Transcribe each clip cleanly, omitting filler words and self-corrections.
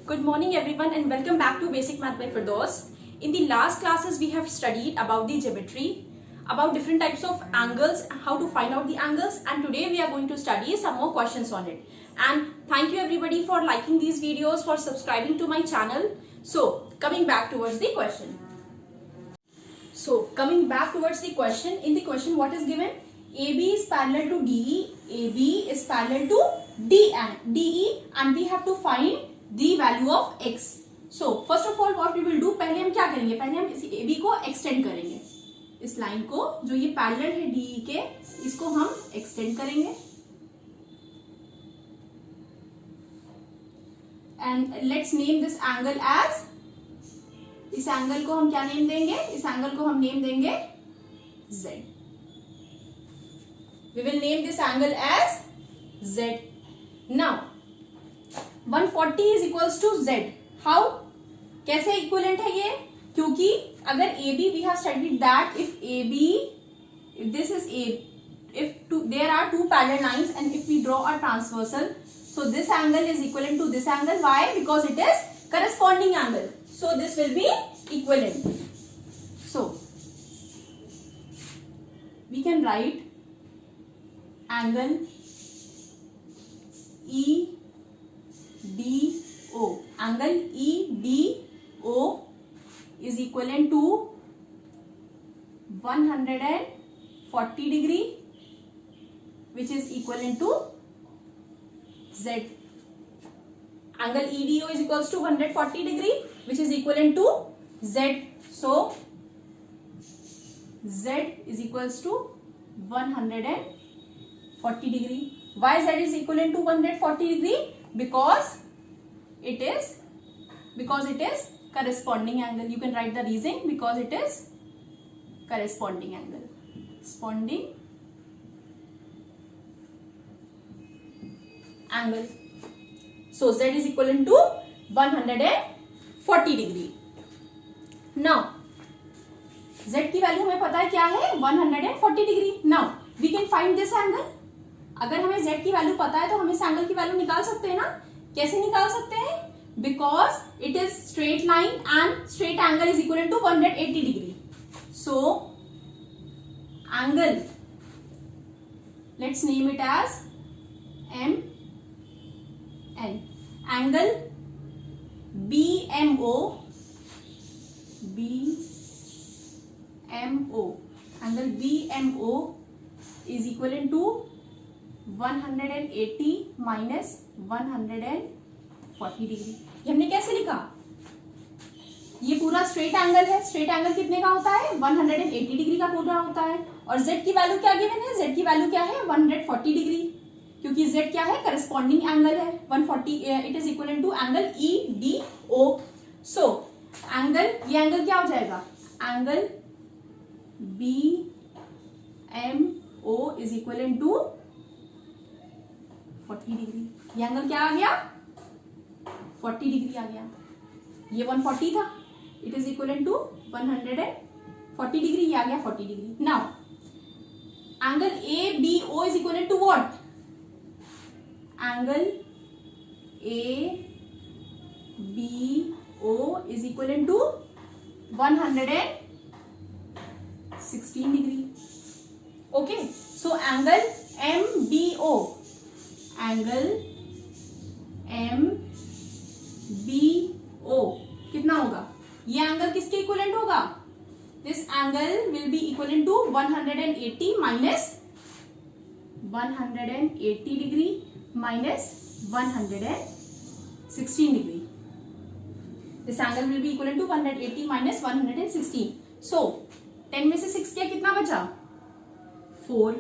Good morning everyone and welcome back to Basic Math by Firdaus. In the last classes we have studied about the geometry, about different types of angles, how to find out the angles, and today we are going to study some more questions on it. And thank you everybody for liking these videos, for subscribing to my channel. So coming back towards the question. In the question what is given? AB is parallel to DE, AB is parallel to DE and we have to find the value of x. So first of all what we will do, पहले हम क्या करेंगे, पहले हम इस AB को extend करेंगे, इस लाइन को जो ये पैरेलल है DE के, इसको हम extend करेंगे and let's name this angle as, इस एंगल को हम क्या नेम देंगे, इस एंगल को हम नेम देंगे Z. We will name this angle as Z. Now 140 is equals to Z. How? कैसे इक्विवेलेंट है ये? क्योंकि अगर AB we have studied that if this is there are two parallel lines and if we draw a transversal, so this angle is equivalent to this angle. Why? Because it is corresponding angle. So this will be equivalent. So we can write angle EDO. Angle EDO is equivalent to 140 degree, which is equivalent to Z. Angle EDO is equals to 140 degree, which is equivalent to Z. So Z is equals to 140 degree. Why Z is equivalent to 140 degree? Because it is corresponding angle. You can write the reason, because it is corresponding angle. Corresponding angle. So Z is equivalent to 140 degree. Now Z की value हमें पता है क्या है, 140 degree. Now we can find this angle. अगर हमें Z की value पता है तो हम इस एंगल की वैल्यू निकाल सकते हैं ना. कैसे निकाल सकते हैं? Because it is straight line and straight angle is equal to 180 degree. So angle, let's name it as MN. Angle BMO angle BMO is equivalent to 180 minus 140 degree. ये हमने कैसे लिखा? ये पूरा स्ट्रेट एंगल है. स्ट्रेट एंगल कितने का होता है? 180 डिग्री का पूरा होता है. और Z की वैल्यू क्या गिवन है? Z की वैल्यू क्या है? 140 डिग्री. क्योंकि Z क्या है? करस्पॉन्डिंग एंगल है. 140 it is equal to angle EDO. So angle, ये एंगल क्या हो जाएगा? Angle BMO is equivalent to 40 degree. ये एंगल क्या आ गया? 40 डिग्री आ गया. ये 140 था, it is equivalent to 140 degree. ये आ गया 40 degree. Now angle ABO is equivalent to what? Angle ABO is equivalent to 116 degree. Okay, so angle MBO कितना होगा? ये एंगल किसके इक्विवेलेंट होगा? This angle will be equivalent to 180 minus 180 degree minus 116 degree. This angle will be equivalent to 180 minus 116. So 10 में से 6 गया, कितना बचा? 4.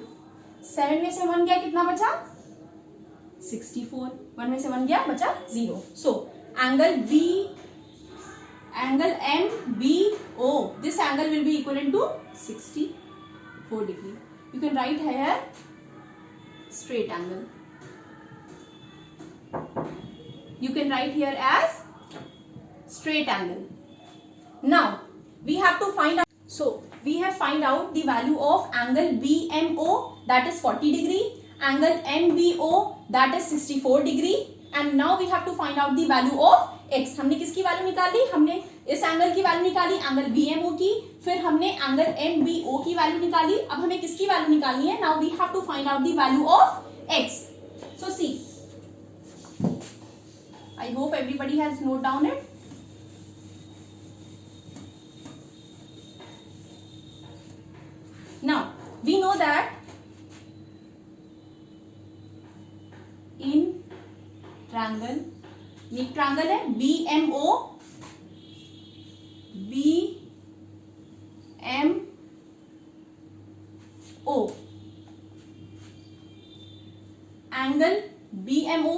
7 में से 1 गया, कितना बचा? 64. 1 में से 1 गया, बचा 0. So angle MBO, this angle will be equivalent to 64 degree. You can write here straight angle. You can write here as straight angle. Now we have to find out. So we have find out the value of angle BMO, that is 40 degree, angle MBO, that is 64 degree, and now we have to find out the value of x। हमने किसकी value निकाली, हमने इस angle की value निकाली, angle BMO की, फिर हमने एंगल MBO की वैल्यू निकाली। अब हमें किसकी वैल्यू निकालनी है, now we have to find out the value of x। So see, I hope everybody has note down it. Now we know that in triangle, ये ट्रायंगल है BMO, angle BMO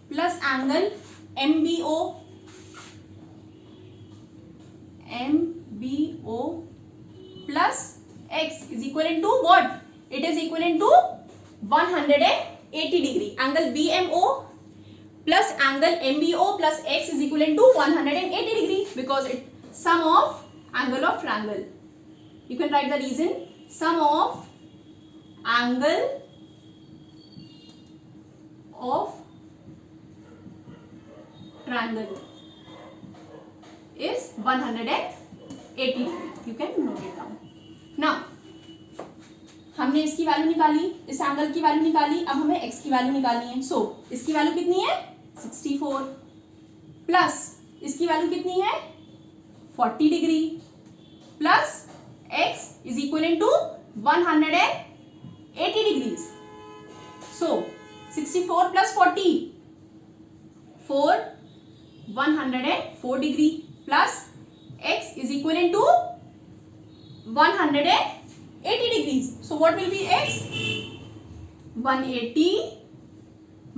plus angle MBO plus x is equivalent to what? It is equivalent to 180 degree. Angle BMO plus angle MBO plus x is equivalent to 180 degree because it sum of angle of triangle. You can write the reason. Sum of angle of triangle is 180 degree. You can note it down. Now हमने इसकी value निकाली, इस angle की value निकाली, अब हमें x की value निकालनी है। सो इसकी वैल्यू कितनी है 64 प्लस इसकी वैल्यू कितनी है 40 degree plus x is equal to 180 degrees. So 64 plus 40 4 104 degree plus x is equivalent to 180 degrees. So what will be x? 180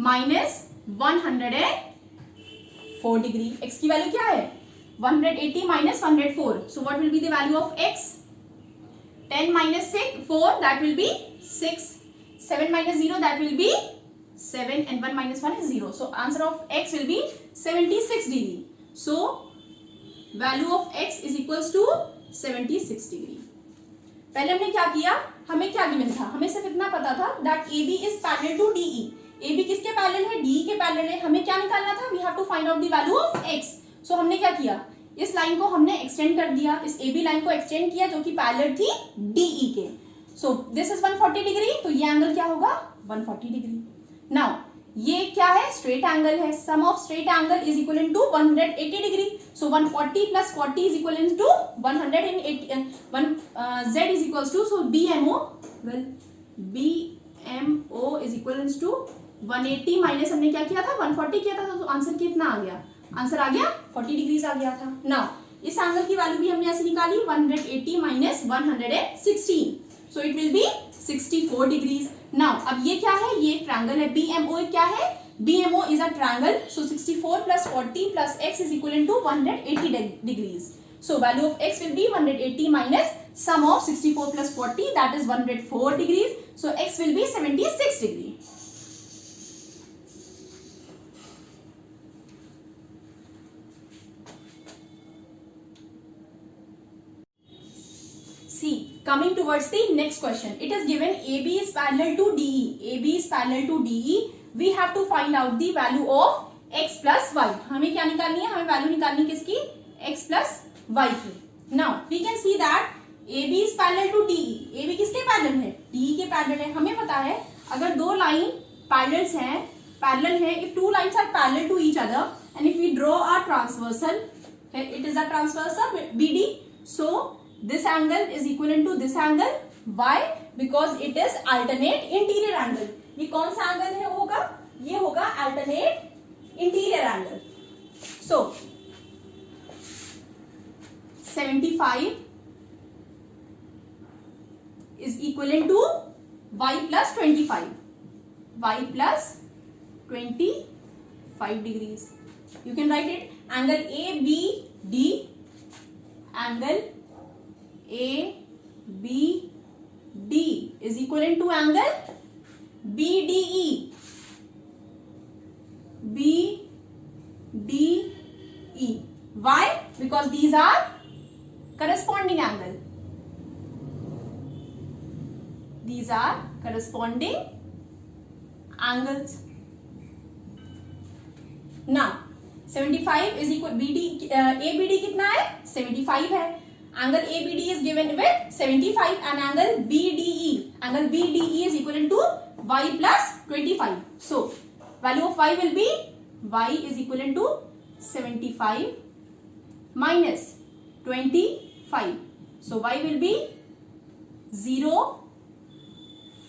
minus 104 degree. x की वैल्यू क्या है 180 minus 104. So what will be the value of x? 10 minus 4 that will be 6. 7 minus 0 that will be 7 and 1 minus 1 is 0. So answer of x will be 76 degree. So value of x is equals to 76 degree. पहले हमने क्या किया, हमें क्या given था, हमें सिर्फ इतना पता था that AB is parallel to DE। AB किसके पैरेलल है, DE के पैरेलल है। हमें क्या निकालना था, we have to find out the value of x। So हमने क्या किया, इस लाइन को हमने एक्सटेंड कर दिया, इस AB लाइन को एक्सटेंड किया जो कि पैरेलल थी DE के। सो दिस इज 140 डिग्री, तो ये एंगल क्या होगा 140 डिग्री। नाउ ये क्या है, स्ट्रेट एंगल है। Sum of straight angle is equal to 180 degree. So 140 plus 40 is equal to 180 z is equal to, so BMO is equal to 180 minus हमने क्या किया था 140 किया था, तो आंसर कितना आ गया, आंसर आ गया 40 डिग्रीज आ गया था। नाउ इस एंगल की वैल्यू भी हमने ऐसे निकाली 180 minus 116, so it will be 64 degrees. Now अब ये क्या है, ये ट्रायंगल है BMO। क्या है, BMO is a triangle. So 64 plus 40 plus x is equal to 180 degrees. So value of x will be 180 minus sum of 64 plus 40 that is 104 degrees. So x will be 76 degree. See, coming towards the next question, it is given AB is parallel to DE. AB is parallel to DE. We have to find out the value of x plus y. हमें क्या निकालनी है, हमें value निकालनी है किसकी, x plus y की। Now we can see that AB is parallel to DE. AB किसके पैरेलल है, DE के पैरेलल है। हमें पता है अगर दो लाइन पैरेलल है, if two lines are parallel to each other and if we draw a transversal, it is a transversal BD. So this angle is equivalent to this angle. Why? Because it is alternate interior angle. ये कौन सा angle है होगा, ये होगा alternate interior angle. So 75 is equivalent to y plus 25. Y plus 25 degrees. You can write it angle ABD, angle ABD is equivalent to angle BDE. BDE. Why? Because these are corresponding angle. These are corresponding angles. Now 75 is equal BD ABD कितना है 75 है. Angle ABD is given with 75 and angle BDE is equal to y plus 25. So value of y will be y is equal to 75 minus 25. So y will be 0,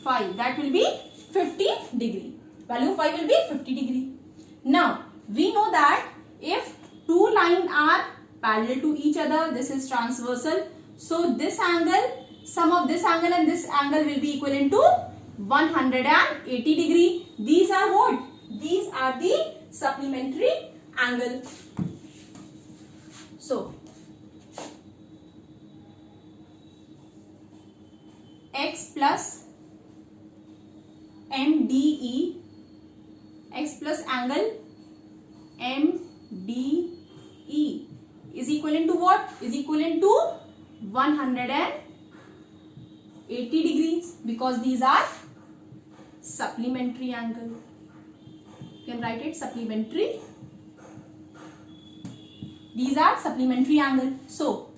5. That will be 50 degree. Value of y will be 50 degree. Now we know that if two lines are parallel to each other, this is transversal. So this angle, sum of this angle and this angle will be equivalent to 180 degree. These are what? These are the supplementary angle. So x plus MDE, x plus angle MDE is equivalent to what? Is equivalent to 180 degrees because these are supplementary angle. You can write it supplementary. These are supplementary angle. So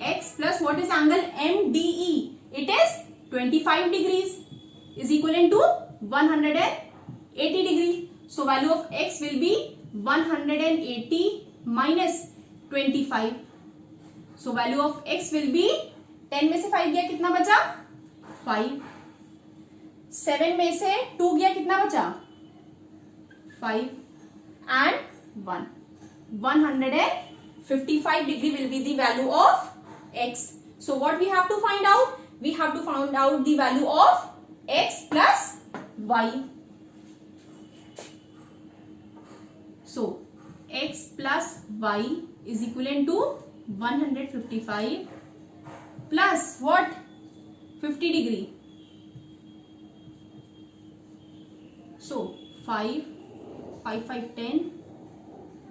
x plus what is angle MDE? It is 25 degrees is equivalent to 180 degree. So value of x will be 180 minus 25. So value of x will be 10 में से 5 गया कितना बचा 5. 7 में से 2 गया कितना बचा 5 and 1. 155 degree will be the value of x. So what we have to find out? We have to find out the value of x plus y. So x plus y is equivalent to 155 plus what? 50 degree. So 5, 10.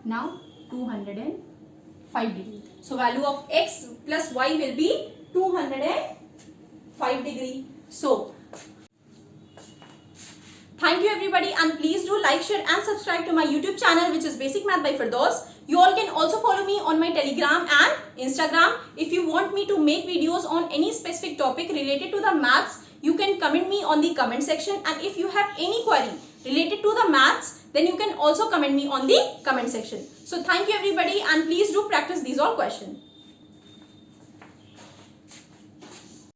Now 205 degree. So value of x plus y will be 205 degree. So thank you everybody, and please do like, share and subscribe to my YouTube channel, which is Basic Math by Firdaus. You all can also follow me on my Telegram and Instagram. If you want me to make videos on any specific topic related to the maths, you can comment me on the comment section, and if you have any query related to the maths, then you can also comment me on the comment section. So thank you everybody, and please do practice these all questions.